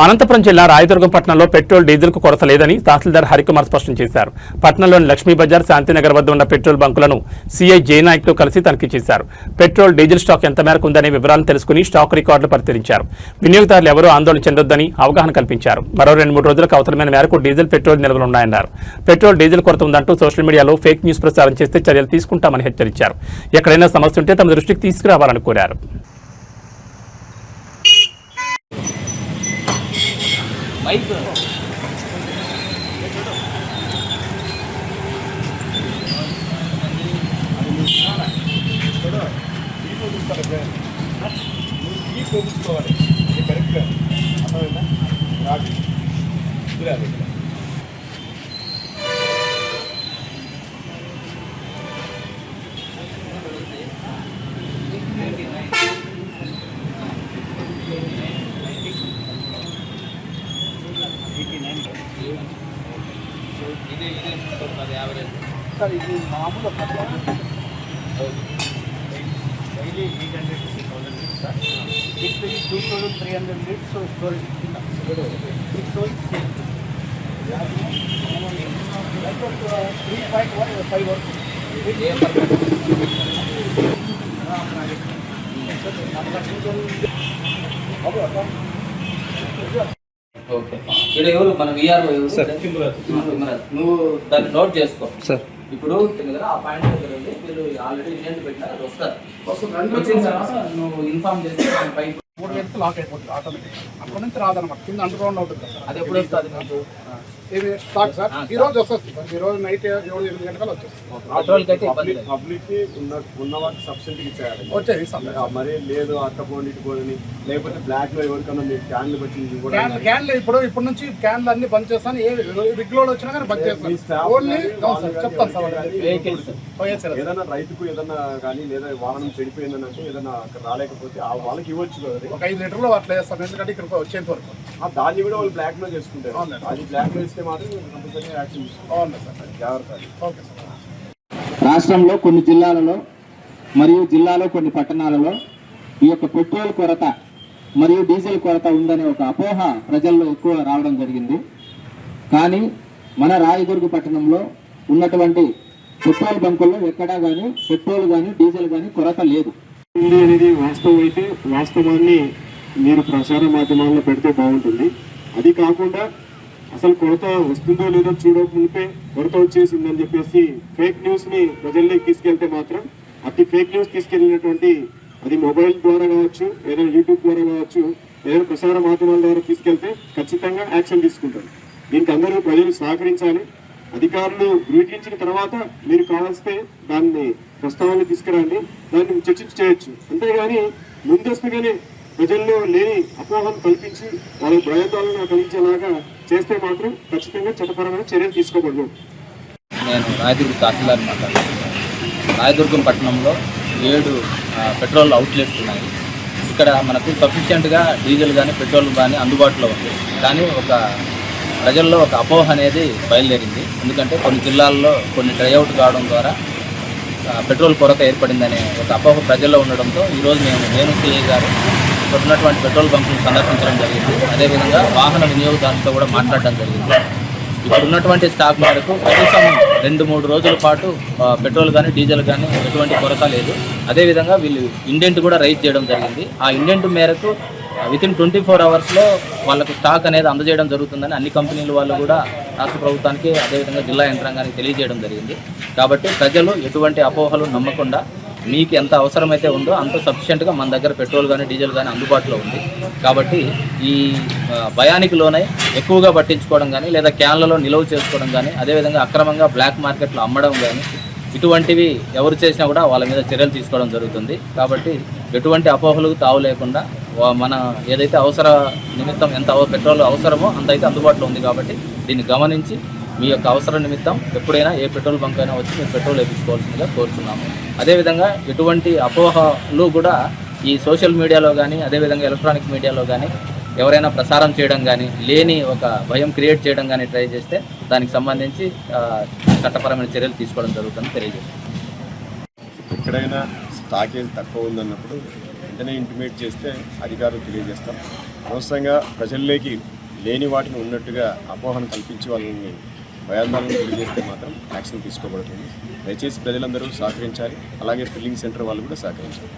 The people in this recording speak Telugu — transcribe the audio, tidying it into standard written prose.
అనంతపురం జిల్లా రాయదుర్గం పట్టణంలో పెట్రోల్ డీజిల్కు కొరత లేదని తహసీల్దార్ హరికుమార్ స్పష్టం చేశారు. పట్టణంలోని లక్ష్మీ బజార్, శాంతినగర్ వద్ద ఉన్న పెట్రోల్ బంకులను సీఐ జయనాయక్తో కలిసి తనిఖీ చేశారు. పెట్రోల్, డీజిల్ స్టాక్ ఎంత మేరకు ఉందనే వివరాలను తెలుసుకుని స్టాక్ రికార్డులు పరిశీలించారు. వినియోగదారులు ఎవరూ ఆందోళన చెందొద్దని అవగాహన కల్పించారు. మరో 2-3 రోజులకు అవసరమైన మేరకు డీజిల్, పెట్రోల్ నిల్వలున్నాయన్నారు. పెట్రోల్, డీజిల్ కొరత ఉందంటూ సోషల్ మీడియాలో ఫేక్ న్యూస్ ప్రచారం చేస్తే చర్యలు తీసుకుంటామని హెచ్చరించారు. ఎక్కడైనా సమస్య ఉంటే తమ దృష్టికి తీసుకురావాలని కోరారు. సార్ ఇది మామూలు డైలీ 800 to 1000 లీటర్స్ సార్. ఇప్పుడు 2300 లీటర్స్ స్టోరేజ్ 3.15 వరకు ఓకే. ఇక్కడ ఎవరు మన విఆర్ఓ ఎవరు సార్? నువ్వు దాన్ని నోట్ చేసుకో సార్. ఇప్పుడు ఆ పాయింట్ దగ్గర ఉంది, మీరు ఆల్రెడీ ఇంజెంట్ పెట్టినా అది వస్తారు. వచ్చిన తర్వాత నువ్వు ఇన్ఫార్మ్ చేస్తే పైప్ 3 గంటలు లాక్ అయిపోతుంది ఆటోమేటిక్. అక్కడ నుంచి రాదనమాట, కింద అండర్ గ్రౌండ్ ఉంటుంది సార్. అది ఎప్పుడు వస్తుంది మీకు? ఇది స్టాక్ సార్. ఈ రోజు వస్తుంది సార్. ఈ రోజు నైట్ 7-8 గంటలకు వచ్చేస్తుంది. పెట్రోల్కి అయితే ఇబ్బంది లేదు. పబ్లిక్ ఉన్న వాళ్ళకి సబ్సిడీ ఇచ్చేయాలి. వచ్చేది మరి లేదు అట్ట పోండి ఇటు పోని, లేకపోతే బ్లాక్ లో ఎవరికన్నా మీరు క్యాన్లు వచ్చింది క్యాన్లు ఇప్పుడు నుంచి క్యాన్లు అన్ని బంద్ చేస్తాను. ఏ రిగ్లోడ్ వచ్చినా కానీ బంద్ చేస్తాను. ఓన్లీ చెప్తాను సార్. ఏదైనా రైతుకు ఏదన్నా కానీ లేదా వాహనం చెడిపోయిందని అంటే ఏదైనా అక్కడ రాలేకపోతే ఆ వాళ్ళకి ఇవ్వచ్చు కదా. ఒక 5 లీటర్లు అట్లా చేస్తాను, ఎందుకంటే ఇక్కడ వచ్చేంత వరకు. దాన్ని కూడా వాళ్ళు బ్లాక్ లో చేసుకుంటారు. అది బ్లాక్ లో ఇస్తే మాత్రం కంపల్సరీ యాక్షన్ తీసుకుంటాం సార్. జాగ్రత్త. Okay sir. రాష్ట్రంలో కొన్ని జిల్లాలలో మరియు జిల్లాలో కొన్ని పట్టణాలలో ఈ యొక్క పెట్రోల్ కొరత మరియు డీజిల్ కొరత ఉందనే ఒక అపోహ ప్రజల్లో ఎక్కువ రావడం జరిగింది. కానీ మన రాయదుర్గ పట్టణంలో ఉన్నటువంటి పెట్రోల్ బంకుల్లో ఎక్కడా కానీ పెట్రోల్ కానీ డీజిల్ కానీ కొరత లేదు అనేది వాస్తవం. అయితే వాస్తవాన్ని మీరు ప్రసార మాధ్యమాల్లో పెడితే బాగుంటుంది. అది కాకుండా అసలు కొరత వస్తుందో లేదో చూడకుంటే కొరత వచ్చేసిందని చెప్పేసి ఫేక్ న్యూస్ని ప్రజల్లోకి తీసుకెళ్తే మాత్రం అతి ఫేక్ న్యూస్ తీసుకెళ్ళినటువంటి అది మొబైల్ ద్వారా కావచ్చు, ఏదైనా యూట్యూబ్ ద్వారా కావచ్చు, ఏదైనా ప్రసార మాధ్యమాల ద్వారా తీసుకెళ్తే ఖచ్చితంగా యాక్షన్ తీసుకుంటారు. దీనికి అందరూ ప్రజలు సహకరించాలి. అధికారులు ధృవీకరించిన తర్వాత మీరు కావాల్స్తే దాన్ని ప్రస్తావన తీసుకురండి, దాన్ని చర్చించవచ్చు. అంతేగాని ముందస్తుగానే ప్రజల్లో లేని అపోహను కల్పించి వాళ్ళ భయాందోళన కలిగించేలాగా చేస్తే మాత్రం ఖచ్చితంగా చట్టపరమైన చర్యలు తీసుకోకూడదు. నేను రాయదుర్గం తహసీల్దార్ మాట్లాడుతున్నాను. రాయదుర్గం పట్టణంలో 7 పెట్రోల్ అవుట్లెట్స్ ఉన్నాయి. ఇక్కడ మనకు సఫిషియెంట్గా డీజిల్ కానీ పెట్రోల్ కానీ అందుబాటులో ఉంది. కానీ ప్రజల్లో ఒక అపోహ అనేది బయలుదేరింది. ఎందుకంటే కొన్ని జిల్లాల్లో కొన్ని డ్రైఅవుట్ కావడం ద్వారా పెట్రోల్ కొరత ఏర్పడిందనే ఒక అపోహ ప్రజల్లో ఉండడంతో ఈరోజు నేను సిఐ గారు ఇక్కడ ఉన్నటువంటి పెట్రోల్ బంకులను సందర్శించడం జరిగింది. అదేవిధంగా వాహన వినియోగదారులతో కూడా మాట్లాడడం జరిగింది. ఇప్పుడు ఉన్నటువంటి స్టాక్ మేరకు కనీసం 2-3 రోజుల పాటు పెట్రోల్ కానీ డీజిల్ కానీ ఎటువంటి కొరత లేదు. అదేవిధంగా వీళ్ళు ఇండెంట్ కూడా రైజ్ చేయడం జరిగింది. ఆ ఇండెంట్ మేరకు వితిన్ 24 అవర్స్లో వాళ్ళకు స్టాక్ అనేది అందజేయడం జరుగుతుందని అన్ని కంపెనీల వాళ్ళు కూడా రాష్ట్ర ప్రభుత్వానికి అదేవిధంగా జిల్లా యంత్రాంగానికి తెలియజేయడం జరిగింది. కాబట్టి ప్రజలు ఎటువంటి అపోహలు నమ్మకుండా మీకు ఎంత అవసరమైతే ఉందో అంత సఫిషియెంట్గా మన దగ్గర పెట్రోల్ కానీ డీజిల్ కానీ అందుబాటులో ఉంది. కాబట్టి ఈ భయానికి లోనై ఎక్కువగా పట్టించుకోవడం కానీ లేదా క్యాన్లలో నిల్వ చేసుకోవడం కానీ అదేవిధంగా అక్రమంగా బ్లాక్ మార్కెట్లో అమ్మడం కానీ ఇటువంటివి ఎవరు చేసినా కూడా వాళ్ళ మీద చర్యలు తీసుకోవడం జరుగుతుంది. కాబట్టి ఎటువంటి అపోహలకు తావు లేకుండా మన ఏదైతే అవసర నిమిత్తం ఎంత పెట్రోల్ అవసరమో అంత అయితే అందుబాటులో ఉంది. కాబట్టి దీన్ని గమనించి మీ యొక్క అవసరం నిమిత్తం ఎప్పుడైనా ఏ పెట్రోల్ బంక్ అయినా వచ్చి మీరు పెట్రోల్ వేయించుకోవాల్సిందిగా కోరుతున్నాము. అదేవిధంగా ఎటువంటి అపోహలు కూడా ఈ సోషల్ మీడియాలో కానీ అదేవిధంగా ఎలక్ట్రానిక్ మీడియాలో కానీ ఎవరైనా ప్రసారం చేయడం కానీ లేని ఒక భయం క్రియేట్ చేయడం కానీ ట్రై చేస్తే దానికి సంబంధించి చట్టపరమైన చర్యలు తీసుకోవడం జరుగుతుందని తెలియజేస్తాం. ఎక్కడైనా స్టాకేజ్ తక్కువ ఉందన్నప్పుడు వెంటనే ఇంటిమేట్ చేస్తే అధికారులు తెలియజేస్తాం. అనవసరంగా ప్రజల్లోకి లేని వాటిని ఉన్నట్టుగా అపోహను కల్పించి వాళ్ళని భయాందోళనకు గురి చేస్తే మాత్రం యాక్షన్ తీసుకోబడుతుంది. దయచేసి ప్రజలందరూ సహకరించాలి, అలాగే ఫిల్లింగ్ సెంటర్ వాళ్ళు కూడా సహకరించాలి.